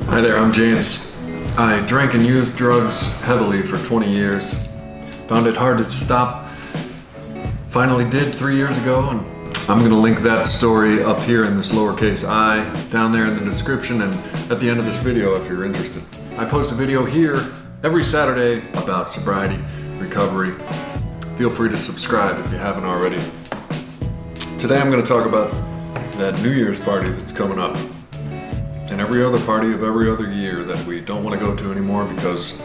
Hi there, I'm James. I drank and used drugs heavily for 20 years. Found it hard to stop. Finally did 3 years ago, and I'm going to link that story up here in this lowercase I, down there in the description, and at the end of this video if you're interested. I post a video here every Saturday about sobriety, recovery. Feel free to subscribe if you haven't already. Today I'm going to talk about that New Year's party that's coming up, and every other party of every other year that we don't want to go to anymore because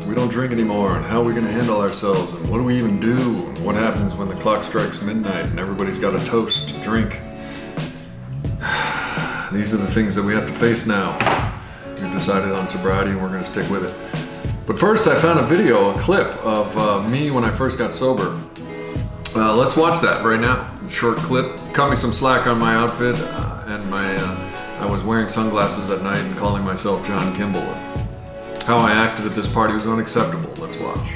we don't drink anymore, and how are we going to handle ourselves, and what do we even do, and what happens when the clock strikes midnight and everybody's got a toast to drink. These are the things that we have to face now. We've decided on sobriety and we're going to stick with it. But first I found a clip of me when I first got sober. Let's watch that right now. Short clip. Cut me some slack on my outfit and I was wearing sunglasses at night and calling myself John Kimball. How I acted at this party was unacceptable. Let's watch.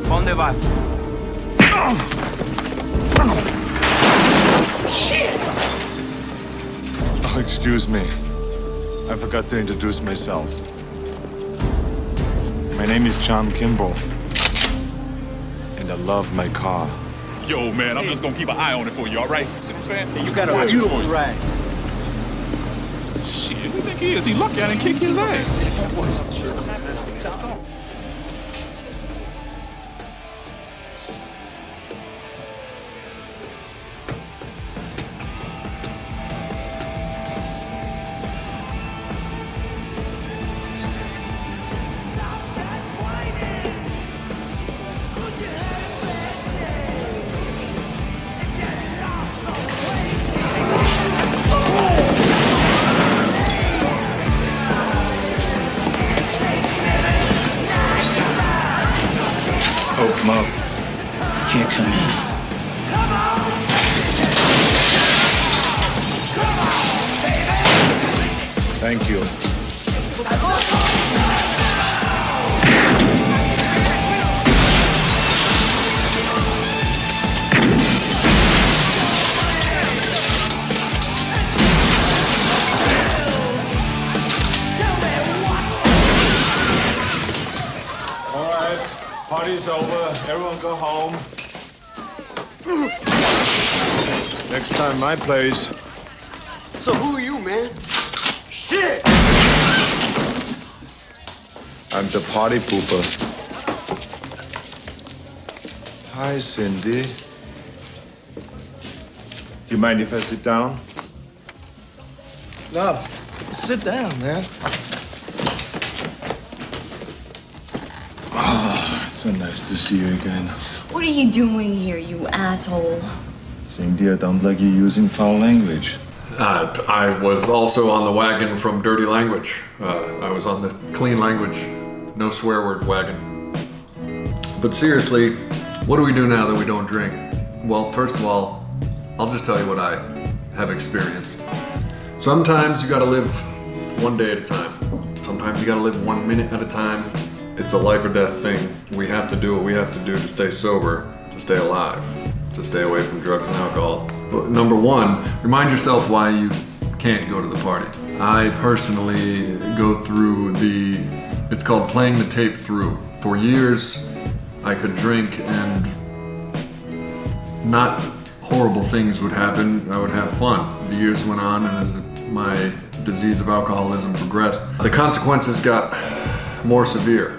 ¿Dónde vas? Shit! Oh, excuse me. I forgot to introduce myself. My name is John Kimball, and I love my car. Yo, man, I'm just gonna keep an eye on it for you, all right? See what I'm saying? You got a beautiful ride. Shit, who you think he is? He lucky I didn't kick his ass. Open up. Can't come in. Thank you. All right, party's over. Everyone go home. Next time, my place. So who are you, man? Shit! I'm the party pooper. Hi, Cindy. You mind if I sit down? No, sit down, man. Oh, it's so nice to see you again. What are you doing here, you asshole? Cindy, I don't like you using foul language. I was also on the wagon from dirty language. I was on the clean language, no swear word wagon. But seriously, what do we do now that we don't drink? Well, first of all, I'll just tell you what I have experienced. Sometimes you gotta live one day at a time. Sometimes you gotta live 1 minute at a time. It's a life or death thing. We have to do what we have to do to stay sober, to stay alive, to stay away from drugs and alcohol. But number one, remind yourself why you can't go to the party. I personally go through it's called playing the tape through. For years, I could drink and not horrible things would happen. I would have fun. The years went on, and as my disease of alcoholism progressed, the consequences got more severe.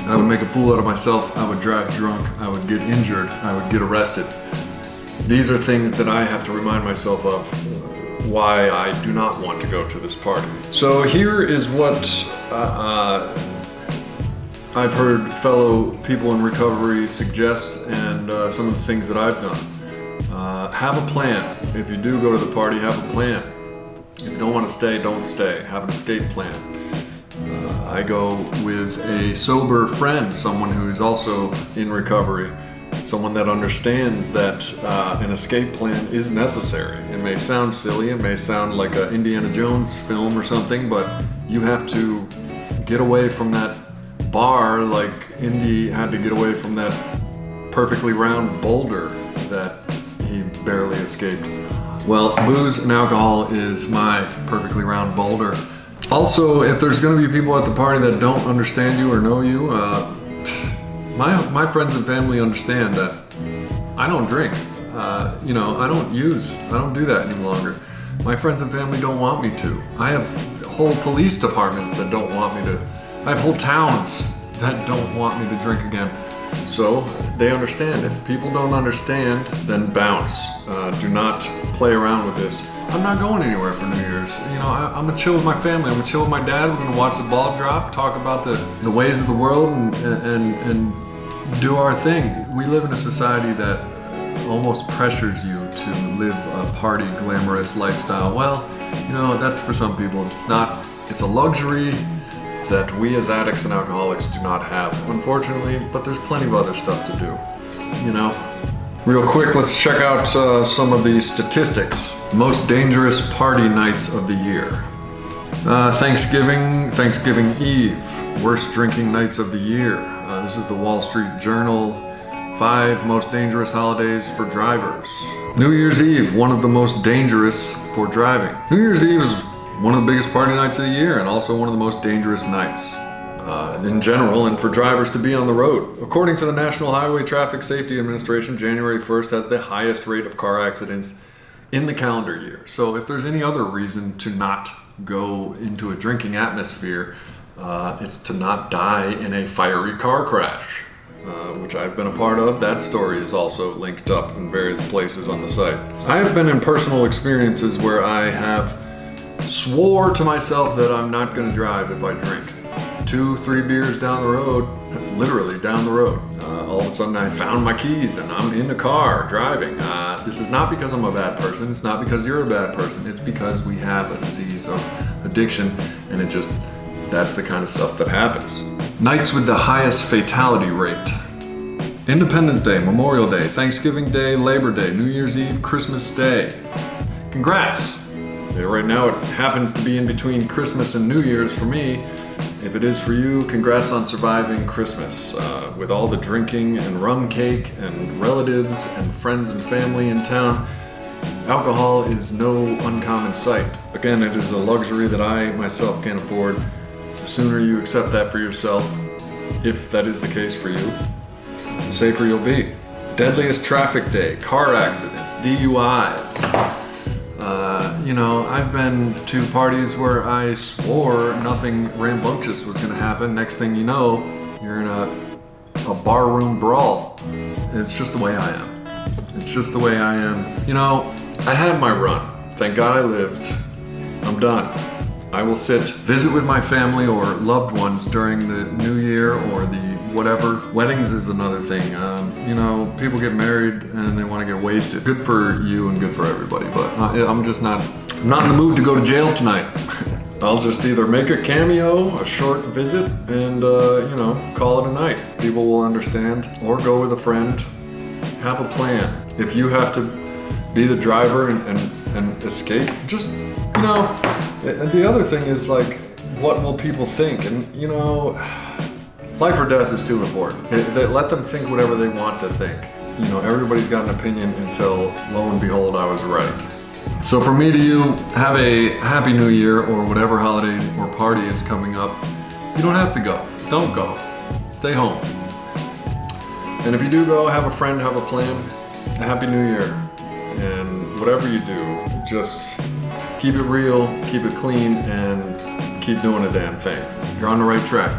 I would make a fool out of myself, I would drive drunk, I would get injured, I would get arrested. These are things that I have to remind myself of why I do not want to go to this party. So here is what I've heard fellow people in recovery suggest, and some of the things that I've done. Have a plan. If you do go to the party, have a plan. If you don't want to stay, don't stay. Have an escape plan. I go with a sober friend, someone who's also in recovery, someone that understands that an escape plan is necessary. It may sound silly, it may sound like an Indiana Jones film or something, but you have to get away from that bar like Indy had to get away from that perfectly round boulder that he he barely escaped. Well, booze and alcohol is my perfectly round boulder. Also, if there's going to be people at the party that don't understand you or know you, my friends and family understand that I don't drink. I don't do that any longer. My friends and family don't want me to. I have whole police departments that don't want me to. I have whole towns that don't want me to drink again. So they understand. If people don't understand, then bounce. Do not play around with this. I'm not going anywhere for New Year's. I'm gonna chill with my family. I'm gonna chill with my dad. We're gonna watch the ball drop, talk about the ways of the world, and do our thing. We live in a society that almost pressures you to live a party, glamorous lifestyle. Well, that's for some people. It's not. It's a luxury that we as addicts and alcoholics do not have, unfortunately, but there's plenty of other stuff to do. Real quick, let's check out some of the statistics. Most dangerous party nights of the year. Thanksgiving Eve, worst drinking nights of the year. This is the Wall Street Journal. 5 most dangerous holidays for drivers. New Year's Eve, one of the most dangerous for driving. New Year's Eve is one of the biggest party nights of the year and also one of the most dangerous nights in general and for drivers to be on the road. According to the National Highway Traffic Safety Administration, January 1st has the highest rate of car accidents in the calendar year. So if there's any other reason to not go into a drinking atmosphere, it's to not die in a fiery car crash, which I've been a part of. That story is also linked up in various places on the site. I have been in personal experiences where I have swore to myself that I'm not going to drive if I drink. 2-3 beers down the road, literally down the road, all of a sudden I found my keys and I'm in the car driving. This is not because I'm a bad person. It's not because you're a bad person. It's because we have a disease of addiction, and that's the kind of stuff that happens. Nights with the highest fatality rate. Independence Day, Memorial Day, Thanksgiving Day, Labor Day, New Year's Eve, Christmas Day. Congrats! Right now it happens to be in between Christmas and New Year's for me. If it is for you, congrats on surviving Christmas. With all the drinking and rum cake and relatives and friends and family in town, alcohol is no uncommon sight. Again, it is a luxury that I myself can't afford. The sooner you accept that for yourself, if that is the case for you, the safer you'll be. Deadliest traffic day, car accidents, DUIs. I've been to parties where I swore nothing rambunctious was going to happen. Next thing you know, you're in a barroom brawl. It's just the way I am. It's just the way I am. I had my run. Thank God I lived. I'm done. I will visit with my family or loved ones during the new year or the whatever. Weddings is another thing. People get married and they want to get wasted. Good for you and good for everybody, but I'm not in the mood to go to jail tonight. I'll just either make a cameo, a short visit, and call it a night. People will understand, or go with a friend. Have a plan. If you have to be the driver and escape, just the other thing is what will people think? And life or death is too important. Let them think whatever they want to think. Everybody's got an opinion until, lo and behold, I was right. So from me to you, have a happy new year or whatever holiday or party is coming up. You don't have to go. Don't go. Stay home. And if you do go, have a friend, have a plan. A happy new year. And whatever you do, just keep it real, keep it clean, and keep doing a damn thing. You're on the right track.